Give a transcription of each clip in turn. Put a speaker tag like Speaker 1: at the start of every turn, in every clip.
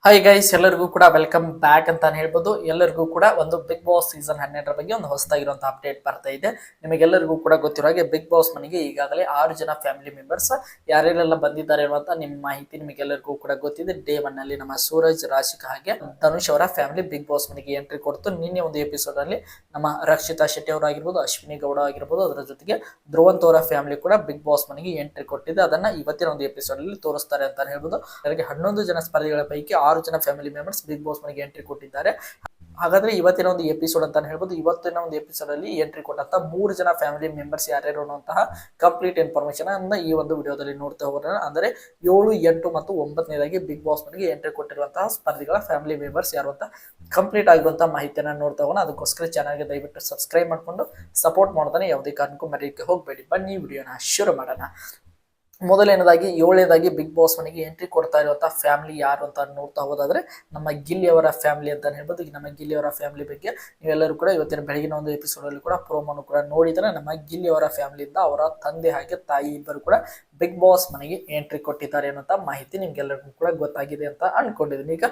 Speaker 1: Hi guys, ಎಲ್ಲರಿಗೂ ಕೂಡ welcome back ಅಂತಾನೆ ಹೇಳ್ಬೋದು. ಎಲ್ಲರಿಗೂ ಕೂಡ ಒಂದು ಬಿಗ್ ಬಾಸ್ ಸೀಸನ್ 12 ಬಗ್ಗೆ ಒಂದು ಹೊಸದಾಗಿರುವಂತಹ ಅಪ್ಡೇಟ್ ಬರ್ತಾ ಇದೆ. ನಿಮಗೆಲ್ಲರಿಗೂ ಕೂಡ ಗೊತ್ತಿರೋ ಹಾಗೆ ಬಿಗ್ ಬಾಸ್ ಮನೆಗೆ ಈಗಾಗಲೇ 6 ಜನ ಫ್ಯಾಮಿಲಿ ಮೆಂಬರ್ಸ್ ಯಾರೆಲ್ಲ ಬಂದಿದ್ದಾರೆ ಅನ್ನುವಂತ ನಿಮ್ಮ ಮಾಹಿತಿ ನಿಮಗೆಲ್ಲರಿಗೂ ಕೂಡ ಗೊತ್ತಿದೆ. ಡೇ 1 ನಲ್ಲಿ ನಮ್ಮ ಸೂರಜ್, ರಾಶಿಕಾ ಹಾಗೆ ಧನುಷ್ ಅವರ ಫ್ಯಾಮಿಲಿ ಬಿಗ್ ಬಾಸ್ ಮನೆಗೆ ಎಂಟ್ರಿ ಕೊಡ್ತು. ನಿನ್ನೆ ಒಂದು ಎಪಿಸೋಡ್ ಅಲ್ಲಿ ನಮ್ಮ ರಕ್ಷಿತಾ ಶೆಟ್ಟಿ ಅವರಾಗಿರ್ಬೋದು, ಅಶ್ವಿನಿ ಗೌಡ ಆಗಿರ್ಬೋದು, ಅದರ ಜೊತೆಗೆ ಧ್ರುವಂತ್ ಅವರ ಫ್ಯಾಮಿಲಿ ಕೂಡ ಬಿಗ್ ಬಾಸ್ ಮನೆಗೆ ಎಂಟ್ರಿ ಕೊಟ್ಟಿದೆ. ಅದನ್ನ ಇವತ್ತಿನ ಒಂದು ಎಪಿಸೋಡ್ ಅಲ್ಲಿ ತೋರಿಸ್ತಾರೆ ಅಂತ ಹೇಳ್ಬೋದು. ಅದಕ್ಕೆ 11 ಜನ ಸ್ಪರ್ಧಿಗಳ ಪೈಕಿ 6 ಜನ ಫ್ಯಾಮಿಲಿ ಮೆಂಬರ್ಸ್ ಬಿಗ್ ಬಾಸ್ ಮನೆಗೆ ಎಂಟ್ರಿ ಕೊಟ್ಟಿದ್ದಾರೆ. ಹಾಗಾದ್ರೆ ಇವತ್ತಿನ ಒಂದು ಎಪಿಸೋಡ್ ಅಂತ ಹೇಳ್ಬೋದು. ಇವತ್ತಿನ ಒಂದು ಎಪಿಸೋಡ್ ಅಲ್ಲಿ ಎಂಟ್ರಿ ಕೊಟ್ಟಂತ 3 ಜನ ಫ್ಯಾಮಿಲಿ ಮೆಂಬರ್ಸ್ ಯಾರ್ಯಾರು ಅನ್ನುವಂತಹ ಕಂಪ್ಲೀಟ್ ಇನ್ಫಾರ್ಮೇಶನ್ ಅನ್ನ ಈ ಒಂದು ವಿಡಿಯೋದಲ್ಲಿ ನೋಡ್ತಾ ಹೋಗೋಣ. ಅಂದ್ರೆ 7, 8 ಮತ್ತು 9ನೇದಾಗಿ ಬಿಗ್ ಬಾಸ್ ಮನೆಗೆ ಎಂಟ್ರಿ ಕೊಟ್ಟಿರುವಂತಹ ಸ್ಪರ್ಧಿಗಳ ಫ್ಯಾಮಿಲಿ ಮೆಂಬರ್ಸ್ ಯಾರು ಅಂತ ಕಂಪ್ಲೀಟ್ ಆಗಿರುವಂತಹ ಮಾಹಿತಿಯನ್ನ ನೋಡ್ತಾ ಹೋಗೋಣ. ಅದಕ್ಕೋಸ್ಕರ ಚಾನಲ್ಗೆ ದಯವಿಟ್ಟು ಸಬ್ಸ್ಕ್ರೈಬ್ ಮಾಡ್ಕೊಂಡು ಸಪೋರ್ಟ್ ಮಾಡ್ತಾನೆ ಯಾವುದೇ ಕಾರಣಕ್ಕೂ ಮರೆಯಕ್ಕೆ ಹೋಗಬೇಡಿ. ಬನ್ನಿ ವಿಡಿಯೋನ ಶುರು ಮಾಡೋಣ. ಮೊದಲನೇದಾಗಿ 7ನೇದಾಗಿ ಬಿಗ್ ಬಾಸ್ ಮನೆಗೆ ಎಂಟ್ರಿ ಕೊಡ್ತಾ ಇರುವಂತಹ ಫ್ಯಾಮಿಲಿ ಯಾರು ಅಂತ ನೋಡ್ತಾ ಹೋದಾದ್ರೆ ನಮ್ಮ ಗಿಲ್ಲಿ ಅವರ ಫ್ಯಾಮಿಲಿ ಅಂತ ಹೇಳ್ಬೋದು. ಈಗ ನಮ್ಮ ಗಿಲ್ಲಿ ಅವರ ಫ್ಯಾಮಿಲಿ ಬಗ್ಗೆ ನೀವೆಲ್ಲರೂ ಕೂಡ ಇವತ್ತಿನ ಬೆಳಗಿನ ಒಂದು ಎಪಿಸೋಡ್ ಅಲ್ಲಿ ಕೂಡ ಪ್ರೋಮೋನು ಕೂಡ ನೋಡಿದ್ರೆ ನಮ್ಮ ಗಿಲ್ಲಿ ಅವರ ಫ್ಯಾಮಿಲಿಯಿಂದ ಅವರ ತಂದೆ ಹಾಗೆ ತಾಯಿ ಇಬ್ಬರು ಕೂಡ ಬಿಗ್ ಬಾಸ್ ಮನೆಗೆ ಎಂಟ್ರಿ ಕೊಟ್ಟಿದ್ದಾರೆ ಅನ್ನೋಂಥ ಮಾಹಿತಿ ನಿಮ್ಗೆಲ್ಲರಿಗೂ ಕೂಡ ಗೊತ್ತಾಗಿದೆ ಅಂತ ಅನ್ಕೊಂಡಿದ್ದೀನಿ. ಈಗ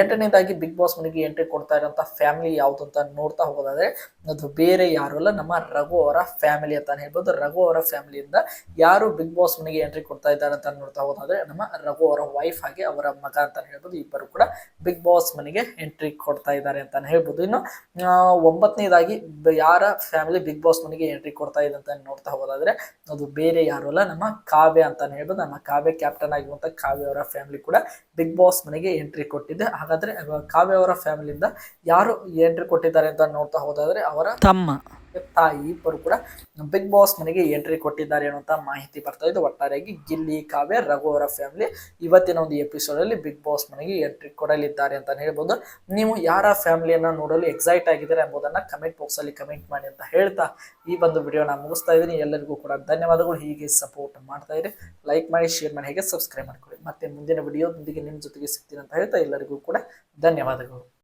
Speaker 1: 8ನೇದಾಗಿ ಬಿಗ್ ಬಾಸ್ ಮನೆಗೆ ಎಂಟ್ರಿ ಕೊಡ್ತಾ ಇರುವಂತ ಫ್ಯಾಮಿಲಿ ಯಾವ್ದು ಅಂತ ನೋಡ್ತಾ ಹೋಗೋದಾದ್ರೆ ಅದು ಬೇರೆ ಯಾರು ಅಲ್ಲ, ನಮ್ಮ ರಘು ಅವರ ಫ್ಯಾಮಿಲಿ ಅಂತ ಹೇಳ್ಬೋದು. ರಘು ಅವರ ಫ್ಯಾಮಿಲಿಯಿಂದ ಯಾರು ಬಿಗ್ ಬಾಸ್ ಮನೆಗೆ ಎಂಟ್ರಿ ಕೊಡ್ತಾ ಇದ್ದಾರೆ ಅಂತ ನೋಡ್ತಾ ಹೋದಾದ್ರೆ ನಮ್ಮ ರಘು ಅವರ ವೈಫ್ ಹಾಗೆ ಅವರ ಮಗ ಅಂತ ಹೇಳ್ಬೋದು. ಇಬ್ಬರು ಕೂಡ ಬಿಗ್ ಬಾಸ್ ಮನೆಗೆ ಎಂಟ್ರಿ ಕೊಡ್ತಾ ಇದ್ದಾರೆ ಅಂತ ಹೇಳ್ಬೋದು. ಇನ್ನು 9ನೇದಾಗಿ ಯಾರ ಫ್ಯಾಮಿಲಿ ಬಿಗ್ ಬಾಸ್ ಮನೆಗೆ ಎಂಟ್ರಿ ಕೊಡ್ತಾ ಇದೆ ಅಂತ ನೋಡ್ತಾ ಹೋದಾದ್ರೆ ಅದು ಬೇರೆ ಯಾರು ಅಲ್ಲ, ನಮ್ಮ ಕಾವ್ಯ ಅಂತಾನೆ ಹೇಳ್ಬೋದು. ನಮ್ಮ ಕಾವ್ಯ ಕ್ಯಾಪ್ಟನ್ ಆಗಿರುವಂತ ಕಾವ್ಯ ಅವರ ಫ್ಯಾಮಿಲಿ ಕೂಡ ಬಿಗ್ ಬಾಸ್ ಮನೆಗೆ ಎಂಟ್ರಿ ಕೊಟ್ಟಿದೆ. ಹಾಗಾದ್ರೆ ಕಾವ್ಯ ಅವರ ಫ್ಯಾಮಿಲಿಯಿಂದ ಯಾರು ಎಂಟ್ರಿ ಕೊಟ್ಟಿದ್ದಾರೆ ಅಂತ ನೋಡ್ತಾ ಹೋದಾದ್ರೆ ಅವರ ತಮ್ಮ ತಾಯಿ ಇಬ್ಬರು ಕೂಡ ಬಿಗ್ ಬಾಸ್ ಮನೆಗೆ ಎಂಟ್ರಿ ಕೊಟ್ಟಿದ್ದಾರೆ ಅನ್ನುವಂತ ಮಾಹಿತಿ ಬರ್ತಾ ಇದೆ. ಒಟ್ಟಾರೆಯಾಗಿ ಗಿಲ್ಲಿ, ಕಾವ್ಯ, ರಘು ಅವರ ಫ್ಯಾಮಿಲಿ ಇವತ್ತಿನ ಒಂದು ಎಪಿಸೋಡ್ ಅಲ್ಲಿ ಬಿಗ್ ಬಾಸ್ ಮನೆಗೆ ಎಂಟ್ರಿ ಕೊಡಲಿದ್ದಾರೆ ಅಂತ ಹೇಳ್ಬೋದು. ನೀವು ಯಾರ ಫ್ಯಾಮಿಲಿಯನ್ನ ನೋಡಲು ಎಕ್ಸೈಟ್ ಆಗಿದ್ದಾರೆ ಎಂಬುದನ್ನ ಕಮೆಂಟ್ ಬಾಕ್ಸ್ ಅಲ್ಲಿ ಕಮೆಂಟ್ ಮಾಡಿ ಅಂತ ಹೇಳ್ತಾ ಈ ಒಂದು ವಿಡಿಯೋನ ಮುಗಿಸ್ತಾ ಇದ್ದೀನಿ. ಎಲ್ಲರಿಗೂ ಕೂಡ ಧನ್ಯವಾದಗಳು. ಹೀಗೆ ಸಪೋರ್ಟ್ ಮಾಡ್ತಾ ಇರಿ, ಲೈಕ್ ಮಾಡಿ, ಶೇರ್ ಮಾಡಿ, ಹಾಗೆ ಸಬ್ಸ್ಕ್ರೈಬ್ ಮಾಡ್ಕೊಳ್ಳಿ. ಮತ್ತೆ ಮುಂದಿನ ವಿಡಿಯೋದೊಂದಿಗೆ ನಿಮ್ಮ ಜೊತೆಗೆ ಸಿಗ್ತೀನಿ ಅಂತ ಹೇಳ್ತಾ ಎಲ್ಲರಿಗೂ ಕೂಡ ಧನ್ಯವಾದಗಳು.